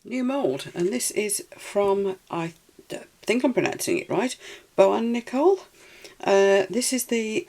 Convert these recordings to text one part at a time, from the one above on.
new mould, and this is from, I think I'm pronouncing it right, Boowan Nicole. This is the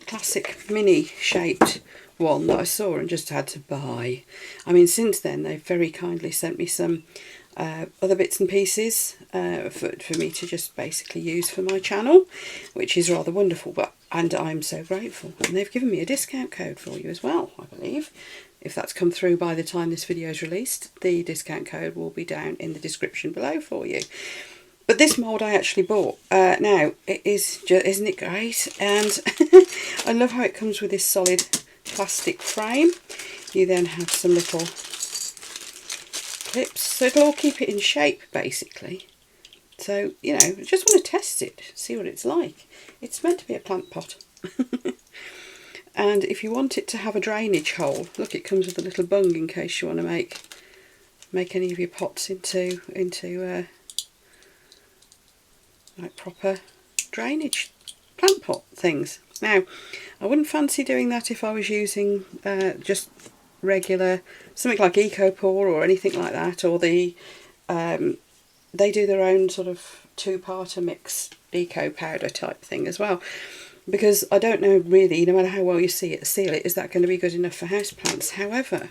classic mini shaped one that I saw and just had to buy. I mean, since then they've very kindly sent me some other bits and pieces for me to just basically use for my channel, which is rather wonderful, and I'm so grateful. And they've given me a discount code for you as well, I believe. If that's come through by the time this video is released, the discount code will be down in the description below for you. But this mould I actually bought. Now, it is just, isn't it great? And I love how it comes with this solid plastic frame. You then have some little clips, so it'll all keep it in shape basically. So, you know, I just want to test it, see what it's like. It's meant to be a plant pot. And if you want it to have a drainage hole, look, it comes with a little bung in case you want to make any of your pots into like proper drainage plant pot things. Now, I wouldn't fancy doing that if I was using just regular, something like EcoPore or anything like that, or the they do their own sort of two-parter mix eco powder type thing as well, because I don't know really, no matter how well you seal it, is that going to be good enough for houseplants? However,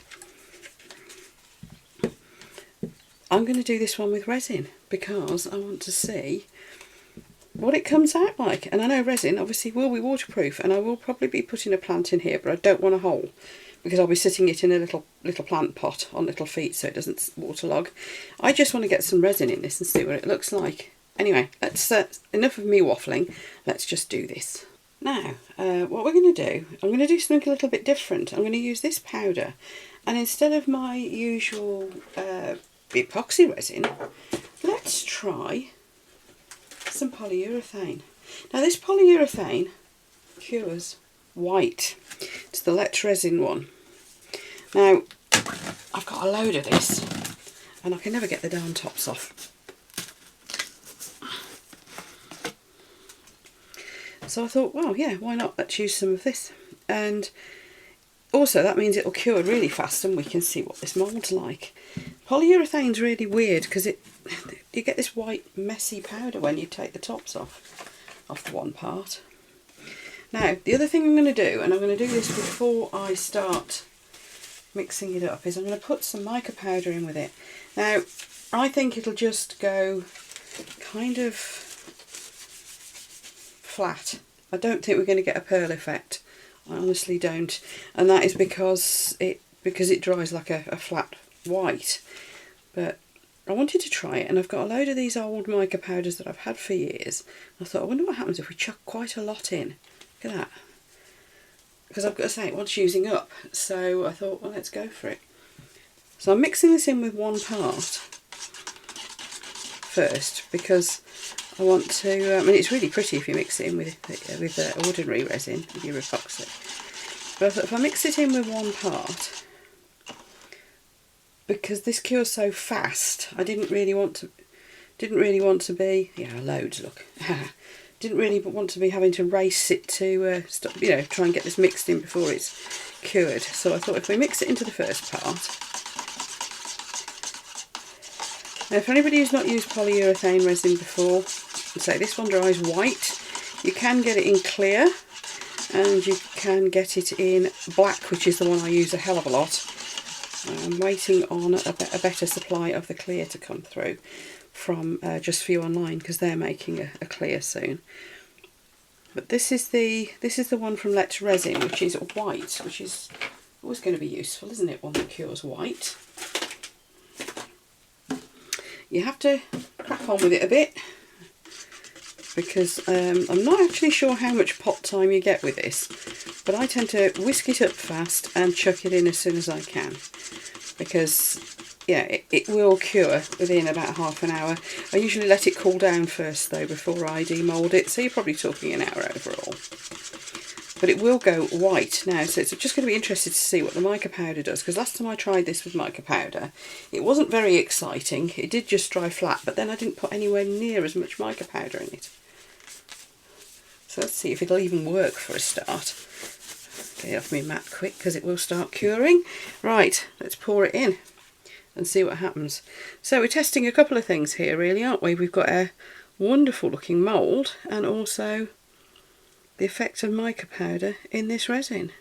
I'm going to do this one with resin because I want to see what it comes out like. And I know resin obviously will be waterproof, and I will probably be putting a plant in here, but I don't want a hole because I'll be sitting it in a little plant pot on little feet so it doesn't waterlog. I just want to get some resin in this and see what it looks like. Anyway, that's enough of me waffling. Let's just do this. Now, what we're going to do, I'm going to do something a little bit different. I'm going to use this powder, and instead of my usual epoxy resin, let's try some polyurethane. Now, this polyurethane cures white. It's the Resin one. Now, I've got a load of this, and I can never get the darn tops off. So I thought, well, yeah, why not? Let's use some of this. And also, that means it'll cure really fast, and we can see what this mould's like. Polyurethane's really weird because you get this white, messy powder when you take the tops off the one part. Now, the other thing I'm going to do, and I'm going to do this before I start mixing it up, is I'm going to put some mica powder in with it. Now, I think it'll just go kind of flat. I don't think we're going to get a pearl effect. I honestly don't. And that is because it dries like a flat white. But I wanted to try it, and I've got a load of these old mica powders that I've had for years. I thought, I wonder what happens if we chuck quite a lot in. Look at that. Because I've got to say, it wants using up. So I thought, well, let's go for it. So I'm mixing this in with one part first, because I want to, I mean, it's really pretty if you mix it in with ordinary resin, with your epoxy. But I thought if I mix it in with one part, because this cures so fast, I didn't really want to be, yeah, loads, look. Didn't really want to be having to race it to stop, you know, try and get this mixed in before it's cured. So I thought if we mix it into the first part. Now, for anybody who's not used polyurethane resin before, I'd say this one dries white. You can get it in clear, and you can get it in black, which is the one I use a hell of a lot. I'm waiting on a better supply of the clear to come through from Just For You online, because they're making a clear soon. But this is the one from Resin, which is white, which is always going to be useful, isn't it? One that cures white. You have to crack on with it a bit, because I'm not actually sure how much pot time you get with this, but I tend to whisk it up fast and chuck it in as soon as I can, because yeah, it will cure within about half an hour. I usually let it cool down first though before I demould it, so you're probably talking an hour overall. But it will go white now, so it's just going to be interested to see what the mica powder does, because last time I tried this with mica powder, it wasn't very exciting. It did just dry flat, but then I didn't put anywhere near as much mica powder in it. So let's see if it'll even work for a start. Get it off me mat quick, because it will start curing. Right, let's pour it in. and see what happens. So we're testing a couple of things here really, aren't we? We've got a wonderful looking mould and also the effect of mica powder in this resin.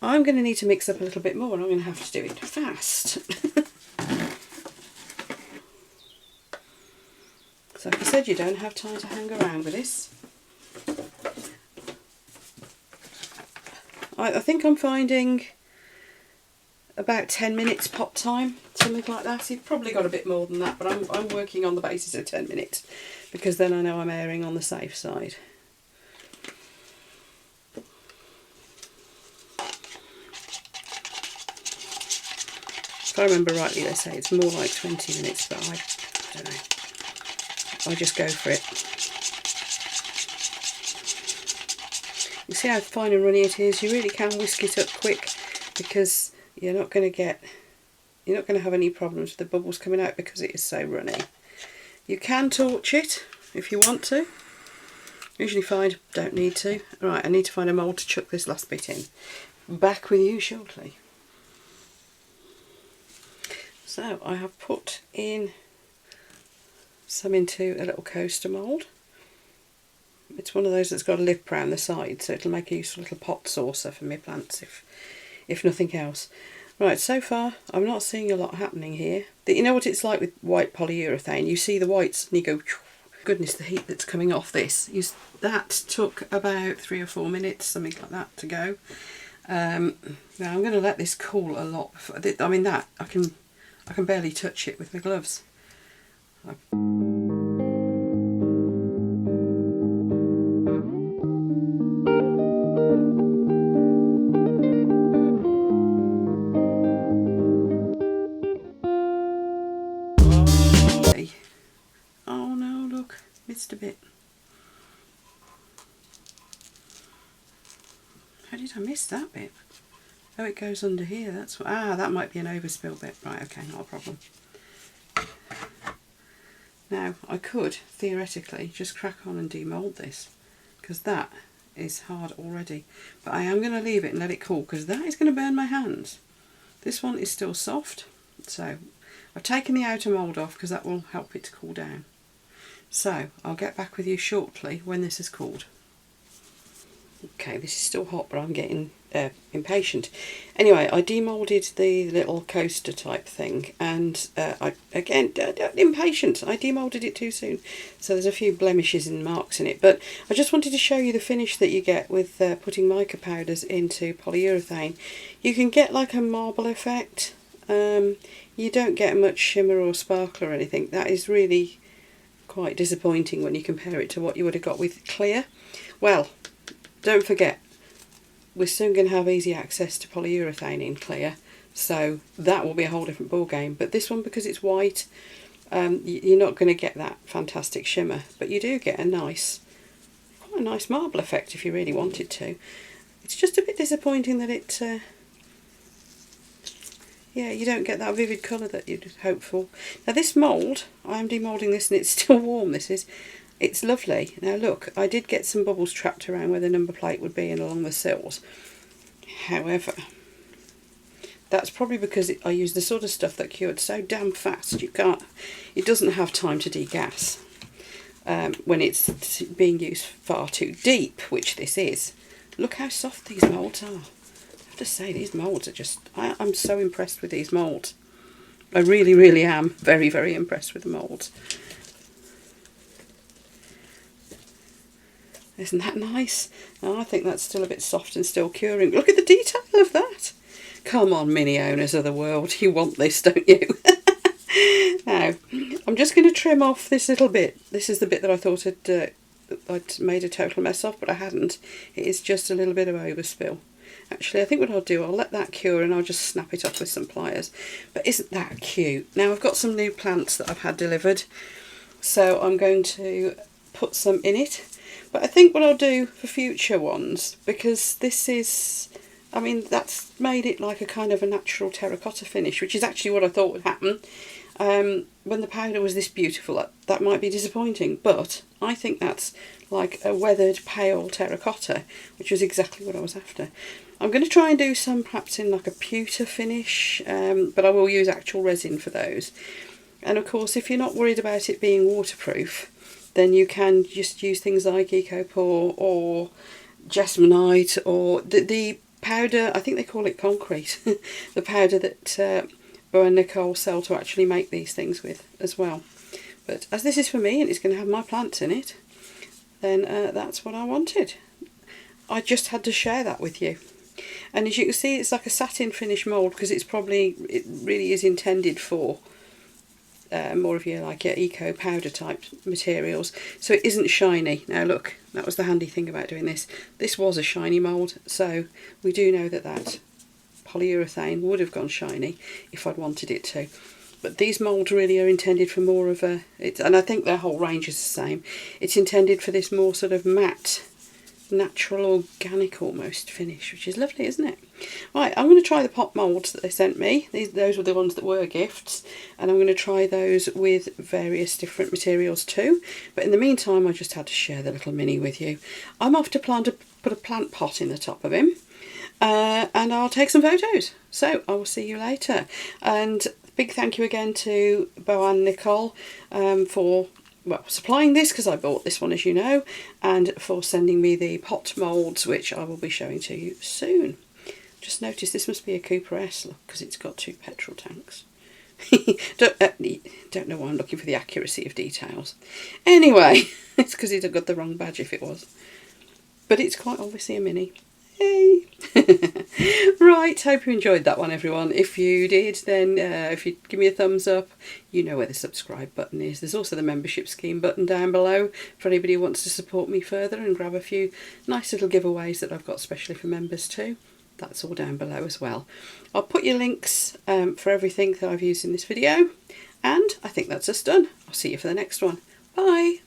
I'm going to need to mix up a little bit more and I'm going to have to do it fast. So like I said, you don't have time to hang around with this. I think I'm finding about 10 minutes pop time, something like that. You've probably got a bit more than that, but I'm working on the basis of 10 minutes because then I know I'm erring on the safe side. If I remember rightly, they say it's more like 20 minutes, but I don't know. I just go for it. You see how fine and runny it is? You really can whisk it up quick because you're not going to have any problems with the bubbles coming out because it is so runny. You can torch it if you want to. Usually find don't need to. Right, I need to find a mould to chuck this last bit in. Back with you shortly. So I have put in some into a little coaster mould. It's one of those that's got a lip around the side, so it'll make a useful little pot saucer for my plants if nothing else. Right, so far I'm not seeing a lot happening here. You know what it's like with white polyurethane? You see the whites and you go, goodness, the heat that's coming off this. That took about 3 or 4 minutes, something like that, to go. Now I'm going to let this cool a lot. I mean, that I can barely touch it with my gloves. Oh no, look, missed a bit. How did I miss that bit? Oh, it goes under here. That's what. Ah, that might be an overspill bit. Right, okay, not a problem. Now, I could theoretically just crack on and demold this because that is hard already. But I am going to leave it and let it cool because that is going to burn my hands. This one is still soft, so I've taken the outer mould off because that will help it to cool down. So I'll get back with you shortly when this is cooled. Okay, this is still hot, but I'm getting impatient. Anyway, I demolded the little coaster type thing, and impatient. I demolded it too soon, so there's a few blemishes and marks in it. But I just wanted to show you the finish that you get with putting mica powders into polyurethane. You can get like a marble effect. You don't get much shimmer or sparkle or anything. That is really quite disappointing when you compare it to what you would have got with clear. Well, don't forget, we're soon going to have easy access to polyurethane in clear, so that will be a whole different ball game. But this one, because it's white, you're not going to get that fantastic shimmer, but you do get quite a nice marble effect if you really wanted to. It's just a bit disappointing that it, yeah, you don't get that vivid colour that you'd hope for. Now this mould, I am demoulding this and it's still warm, it's lovely. Now look, I did get some bubbles trapped around where the number plate would be and along the sills. However, that's probably because I used the sort of stuff that cured so damn fast it doesn't have time to degas when it's being used far too deep, which this is. Look how soft these moulds are. I have to say, these moulds are just, I'm so impressed with these moulds. I really, really am very, very impressed with the moulds. Isn't that nice? Oh, I think that's still a bit soft and still curing. Look at the detail of that. Come on, mini owners of the world. You want this, don't you? Now, I'm just going to trim off this little bit. This is the bit that I thought I'd made a total mess of, but I hadn't. It is just a little bit of overspill. Actually, I think what I'll do, I'll let that cure and I'll just snap it off with some pliers. But isn't that cute? Now, I've got some new plants that I've had delivered, so I'm going to put some in it. But I think what I'll do for future ones, because this is, I mean, that's made it like a kind of a natural terracotta finish, which is actually what I thought would happen. When the powder was this beautiful, that might be disappointing, but I think that's like a weathered pale terracotta, which was exactly what I was after. I'm going to try and do some perhaps in like a pewter finish, but I will use actual resin for those. And of course, if you're not worried about it being waterproof, then you can just use things like Ecopore or Jesmonite, or the powder, I think they call it concrete, the powder that Boowan Nicole sell to actually make these things with as well. But as this is for me and it's going to have my plants in it, then that's what I wanted. I just had to share that with you. And as you can see, it's like a satin finish mould, because it really is intended for more of your like your eco powder type materials, so it isn't shiny. Now look, that was the handy thing about doing this. This was a shiny mould, so we do know that that polyurethane would have gone shiny if I'd wanted it to. But these moulds really are intended for more of a, and I think their whole range is the same. It's intended for this more sort of matte, natural, organic almost finish, which is lovely, isn't it? Right, I'm going to try the pot moulds that they sent me. Those were the ones that were gifts, and I'm going to try those with various different materials too. But in the meantime, I just had to share the little mini with you. I'm off to put a plant pot in the top of him, and I'll take some photos. So I will see you later. And big thank you again to Boowan Nicole for supplying this, because I bought this one, as you know, and for sending me the pot moulds, which I will be showing to you soon. Just noticed this must be a Cooper S, look, because it's got 2 petrol tanks. Don't know why I'm looking for the accuracy of details. Anyway, it's because he'd have got the wrong badge if it was. But it's quite obviously a mini. Hey! Right, hope you enjoyed that one, everyone. If you did, then if you give me a thumbs up, you know where the subscribe button is. There's also the membership scheme button down below for anybody who wants to support me further and grab a few nice little giveaways that I've got specially for members too. That's all down below as well. I'll put your links for everything that I've used in this video, and I think that's us done. I'll see you for the next one. Bye!